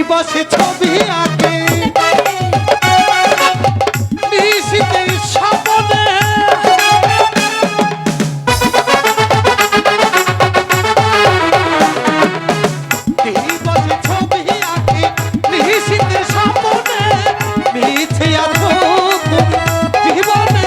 বসে ছবি আঁকে নিশীথের স্বপনে বসে ছবি আঁকে নিশীথের স্বপনে মিছে আছো জীবনে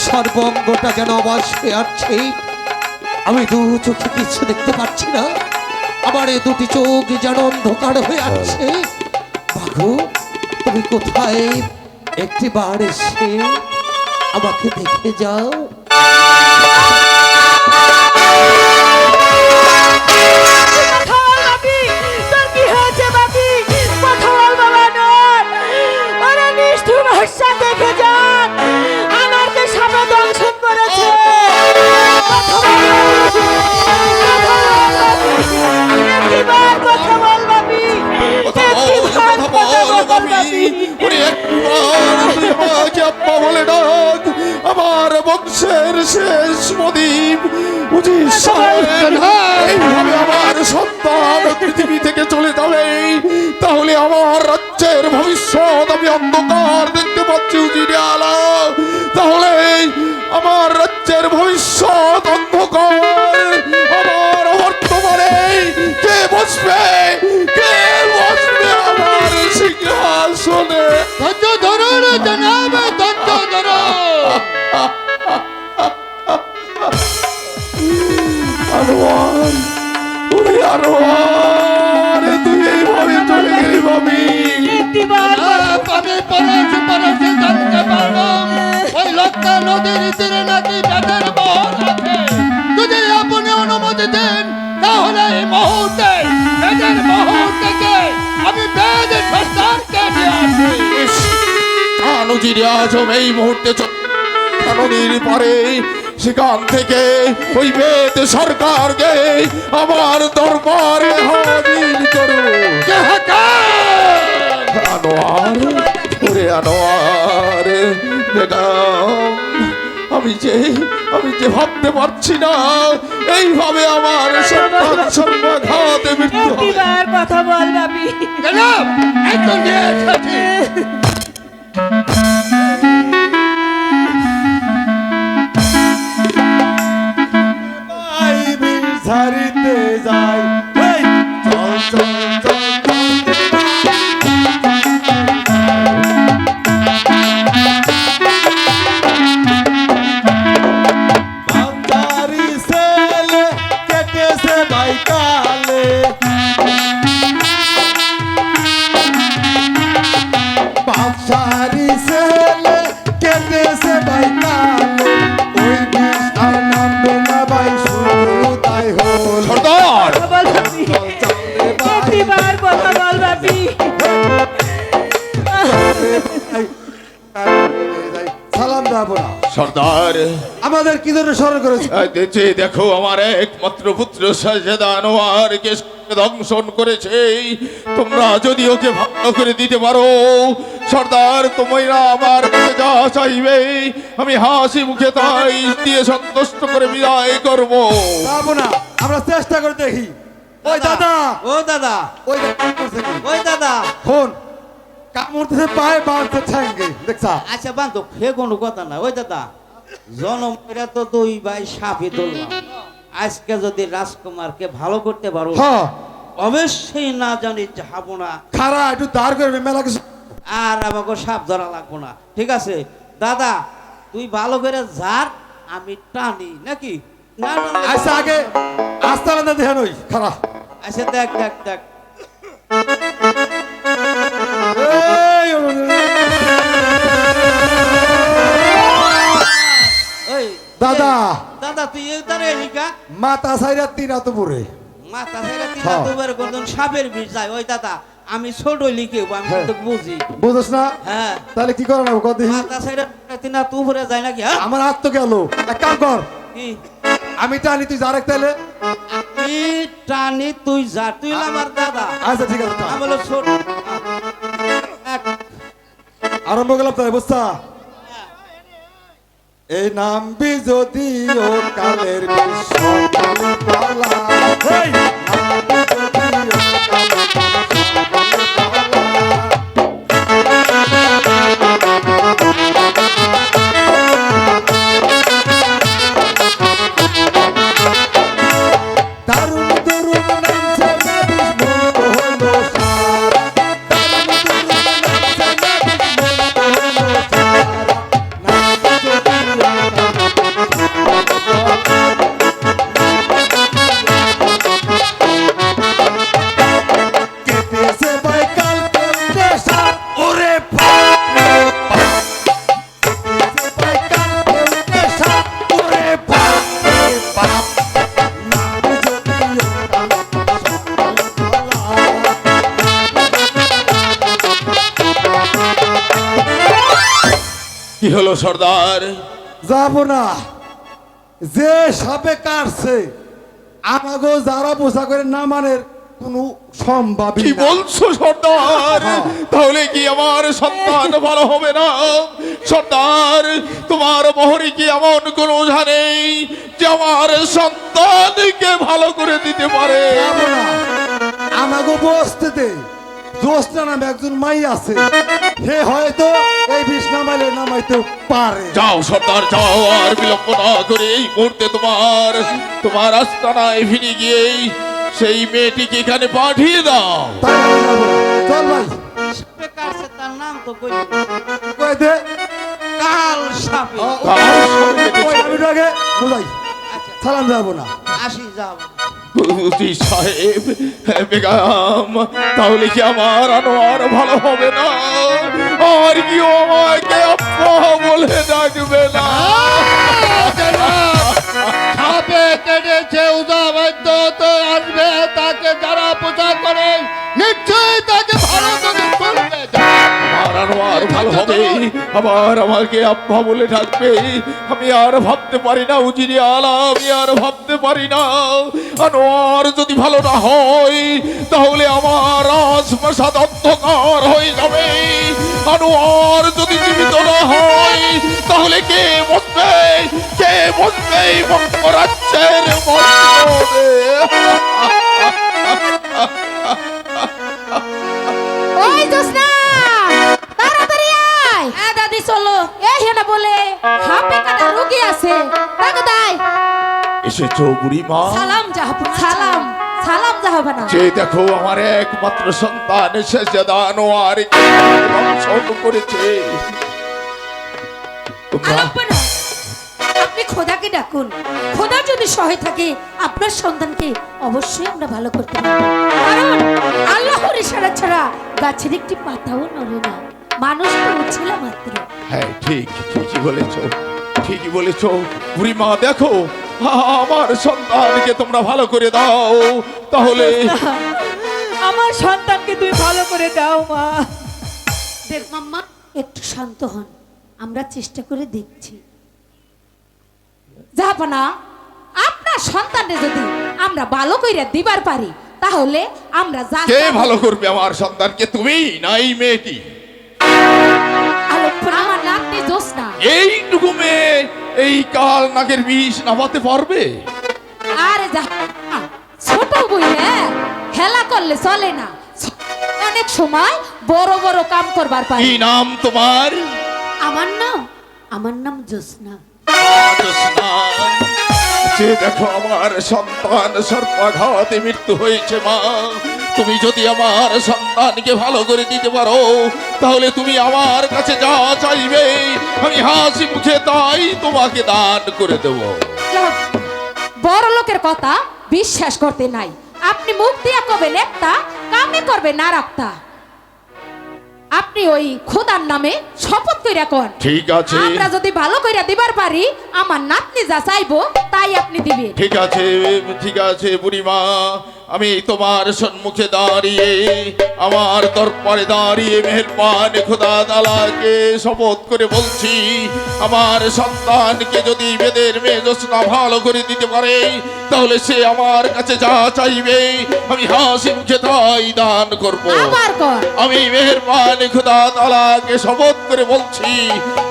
সর্বঙ্গটা যেন অবাস হয়ে আসছে। আমি দু চোখে কিছু দেখতে পাচ্ছি না, আমার এই দুটি চোখ যেন অন্ধকার হয়ে আসছে। বাঘু, তুমি কোথায়? একটি বার এসে আমাকে দেখে যাও। দেখে যান, আমাকে সামনে দংশন করেছে। আমার বংশের শেষ প্রদীপ আমার সন্তান পৃথিবী থেকে চলে যাবে, তাহলে আমার রাজ্যের ভবিষ্যৎ আমি অন্ধকার দেখতে পাচ্ছি উজিরিয়ালা। তাহলে আমার রাজ্যের ভবিষ্যৎ অন্ধকার। আমার বর্তমানে কে বসবে, কে বসবে আমার সিংহাসনে? ধৈর্য ধরুন জনাব, ধৈর্য ধরুন। আরোয়ান, ওরে আরোয়ান, তুই এইভাবে চলে গেলি ভাবি। আমি পরশে জানতে পারলাম ওই লক্ষ্য নদীর তীরে নাকি বেদের বহর আছে। যদি আপনি অনুমতি দেন তাহলে এই মুহূর্তে বেদের বহর থেকে আমি বেদের সন্তানকে নিয়ে আসি। কানুজির আজম এই মুহূর্তে নদীর পারে, সেখান থেকে ওই বেদ সরকারকে আমার দরবারে হাজির করো। আনোয়ার, ওরে আনোয়ার বেগম, আমি যে ভাবতে পারছি না এইভাবে আমার সন্তান সর্বাঘাতে মৃত্যু হবে। প্রতিবার কথা বল বাপি। জনাব, একজন নিয়ে এসেছি। ভাই বীর ঝাড়িতে যাই, এই চল চল চল বান্দারি ছেলে কেটেছে ভাই কালে, বাদশারি ছেলে কেটেছে ভাই কালে, ওই বিষ আর নামবে না ভাই, শুধু তাই হল। সর্দার, কথা বল বাপি। চল চল রে ভাই, প্রতিবার কথা বল বাপি। সালাম দেবো না, সর্দার, আমাদের কি ধরে স্মরণ করেছে? দেখো আমার একমাত্র পুত্র সাজেদা আনোয়ারকে দংশন করেছে। তোমরা যদি ওকে ভালো করে দিতে পারো সর্দার, তোমরা আমার কাছে যা চাইবে আমি হাসি মুখে তাই দিয়ে সন্তুষ্ট করে বিদায় করব। যাবো না, আমরা চেষ্টা করে দেখি। ওই দাদা, ও দাদা, ওই দাদা করছে কি? ওই দাদা। ফোন কামড়তেছে পায়ে, বাঁধতে ঠ্যাঙ্গে, দেখছা? আচ্ছা বান্ধব, সে কোনো কথা না। ওই দাদা, জনমেরা তো দুই ভাই সাপে ধরলাম। আজকে যদি রাজকুমারকে ভালো করতে পারো, হ্যাঁ, অবশ্যই না জানি যাবো না, খারা একটু দাঁড় করবে, মেলা কিছু। আর আমাকে সাপ ধরা লাগবো না। ঠিক আছে দাদা, তুই ভালো করে ঝাড়, আমি টানি নাকি? না টানলে- আচ্ছা, আগে আস্তে আলাদা দেখেন, ওই খারা। আচ্ছা দেখ দেখ দেখ। এই, ওই দাদা। দাদা, তুই এই তারে এলিকা মাথা সাইরা তিন তো পরে। মাথা ছেড়ে তিন হ্যাঁ। দুবার করতেন সাপের বিষ যায়। ওই দাদা, আমি ছোট লিখে আমি হ্যাঁ। তো বুঝি। বুঝছ না? হ্যাঁ, তাহলে কি করা লাগবে কত? মাথা ছেড়ে তিন তু ভরে যায় নাকি? হ্যাঁ আমার হাত তো গেল, এক কাম কর, কি? আমি টানি, তুই যা রাখ তাইলে। আমি টানি, তুই যা। তুই হলো আমার দাদা, আচ্ছা ঠিক আছে, টান। আমি হলো ছোট। আরম্ভ করলাম তাই, বুঝছা? এই নামবি যদিও কালের বিশ্বকালা, এই নামবি যদিও কালের বিশ্বকালা। দারুণ দারুণ নামছে নাবিশ মন হলো সার, দারুণ দারুণ নামছে নাবিশ মন হলো সার, নামছে কেটেছে ভাই কাল কেটে সার, ওরে বাপ রে বাপ। কেটেছে ভাই কাল কেটে সার, ওরে বাপ রে বাপ। নামে যদিও কি হলো সর্দার? যাব না, যে সাপে কাটছে আমাগো যারা পোষা করে না মানের কোনো সম্ভাবই কি না। বলছো সর্দার? তাহলে কি আমার সন্তান ভালো হবে না? সর্দার, তোমার মোহরে কি এমন কোন ওঝা নেই যে আমার সন্তানকে ভালো করে দিতে পারে? যাব না, আমাগো বস্তিতে জোসনা নামে একজন মাই আছে, সে হয়তো এই বিষ নামাইলে নামাইতে পারে। যাও সর্দার, যাও, আর বিলম্ব না করে এই মুহূর্তে তোমার আস্তানায় ফিরে গিয়ে সেই মেয়েটিকে এখানে পাঠিয়ে দাও। তাই আমি যাবো না। চল ভাই, সাপে কাটছে, তার নাম তো কই? কই দে। কাল সাপে। ওই আমি আগে বুঝাই, আচ্ছা সালাম যাবো না। আসি, যাব। জি সাহেব, বেগম, তাহলে কি আমার আনোয়ার ভালো হবে না? আর কি ও আমাকে আপ্পা বলে ডাকবে না? সাপে কেটেছে, উদা বৈদ্য তো আসবে, তাকে যারা পূজা করে নিশ্চয়ই তাকে ভালো করে তুলবে। আমার আনোয়ার ভালো হবে, আবার আমাকে আব্বা বলে ডাকবে। আমি আর ভাবতে পারি না উজিরে আলা, আমি আর ভাবতে পারি না। আনোয়ার যদি ভালো না হয় তাহলে আমার রাজপ্রাসাদ অন্ধকার হয়ে যাবে। আনোয়ার যদি জীবিত না হয় তাহলে কে বসবে, কে বসবে এই বঙ্গরাজ্যের মধ্যে? ওই জোসনা তাড়াতাড়ি আয়। হ্যাঁ দাদি চলো। এই হেনা বলে হাপে কাটা রোগী আছে, তাকে দাই। এসেছো বুড়িমা? সালাম জাহাপনা। সালাম সালাম জাহাবানা। যে দেখো আমার একমাত্র সন্তান শেহজাদা আনোয়ারকে ধ্বংস করেছে। তোমরা আলাপনা, আপনি খোদাকে ডাকুন। খোদা যদি সহায় থাকে আপনার সন্তানকে অবশ্যই আমরা ভালো করতে পারবো। কারণ আল্লাহর ইশারা ছাড়া গাছের একটি পাতাও নড়ে না, মানুষ তো উঠছিল মাত্র। হ্যাঁ ঠিকই বলেছো, ঠিকই বলেছো বুড়িমা। দেখো আমার সন্তানকে তোমরা ভালো করে দাও, তাহলে আমার সন্তানকে তুই ভালো করে দাও মা। দেখ মাম্মা, একটু শান্ত হন, আমরা চেষ্টা করে দেখছি। জাহাপনা, আপনার সন্তানকে যদি আমরা ভালো কইরা দিবার পারি তাহলে আমরা যা কে ভালো করবে আমার সন্তানকে, তুমি না এই মেয়েটি? আলোকনা আমার নাতনি জোসনা। এইটুকু মেয়ে এই কাল নাগের বিষ নামাতে পারবে? আরে জাহাপনা, ছোট বই খেলা করলে চলে না, অনেক সময় বড় বড় কাম করবার কি পারি। নাম তোমার? আমার নাম জোসনা। জোসনা, যে দেখো আমার সন্তান সর্পাঘাতে মৃত্যু হয়েছে মা। তুমি যদি আমার সন্তানকে ভালো করে দিতে পারো তাহলে তুমি আমার কাছে যা চাইবে আমি হাসি মুখে তাই তোমাকে দান করে দেব। বড় লোকের কথা বিশ্বাস করতে নাই। আপনি মুখ দিয়া কবেন একটা, কামে করবেন আর একটা। আপনি ওই খোদার নামে শপথ কইরা কোন, ঠিক আছে, আমরা যদি ভালো কইরা দিবার পারি আমার নাতনি যা চাইবো তাই আপনি দিবেন। ঠিক আছে, ঠিক আছে বুড়িমা। আমি তোমার সম্মুখে দাঁড়িয়ে, আমার দরবারে দাঁড়িয়ে মেহেরবান খোদা তাআলাকে শপথ করে বলছি, আমার সন্তানকে যদি বেদের মেয়ে জোসনা ভালো করে দিতে পারে তাহলে সে আমার কাছে যা চাইবে আমি হাসি মুখে তাই দান করব। আবার কর। আমি মেহেরবান খোদা তাআলাকে শপথ করে বলছি,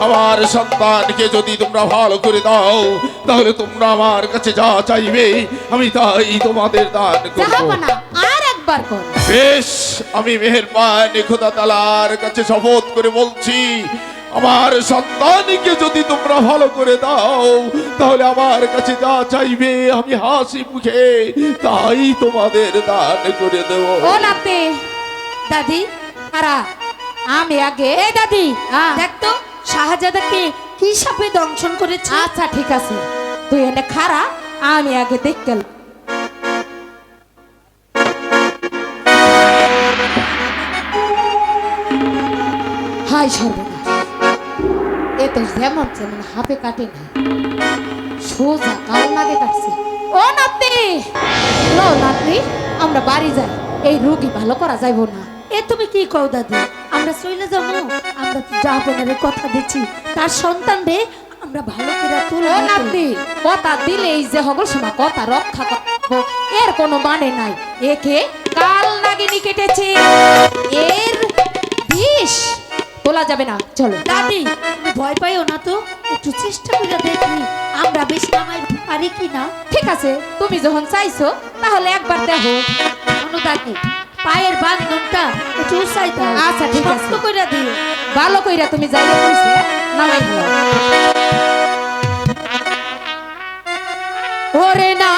আমার সন্তানকে যদি তোমরা ভালো করে দাও তাহলে তোমরা আমার কাছে যা চাইবে আমি তাই তোমাদের দান করব। জাহাপনা, আর একবার কর। বেশ, আমি মেহেরবান খোদা তাআলার কাছে শপথ করে বলছি, আমার সন্তানকে যদি তোমরা ভালো করে দাও তাহলে আমার কাছে যা চাইবে আমি হাসি মুখে তাই তোমাদের দান করে দেব। ও নাতি, দাদি, আরা আমি আগে। এই দাদি, দেখ তো শাহজাদাকে কি সাপে দংশন করেছে। আচ্ছা ঠিক আছে, তুই এনে খারা, আমি আগে দেখ গেল। হাই সর্বনাশ, এ তো যেমন যেমন হাতে কাটে না, সোজা কাল নাগে কাটছে। ও নাতনি, লো নাতনি, আমরা বাড়ি যাই, এই রোগী ভালো করা যাইব না। এ তুমি কি কও দাদি? আমরা চলে যাবো, আমরা তো জাহাপনারে কথা দিচ্ছি তার সন্তান রে আমরা ভালো করে ও তুলবো। নাতনি, কথা দিলে এই যে হগল সময় কথা রক্ষা করবো এর কোনো মানে নাই। একে কাল নাগিনী কেটেছে, এর বিষ বলা যাবে না। চলো দাদি, তুমি ভয় পাইও না তো, একটু চেষ্টা করে দেখি আমরা বেশ নামাই পারি কি না। ঠিক আছে, তুমি যখন চাইছো তাহলে একবার দেখো। অনুদাকে পায়ের বাঁধনটা একটু উঁচাই দাও। আচ্ছা, ঠিক আছে। শক্ত করে দিও। ভালো কইরা তুমি যাইলে কইছে নামাই দিও। ওরে না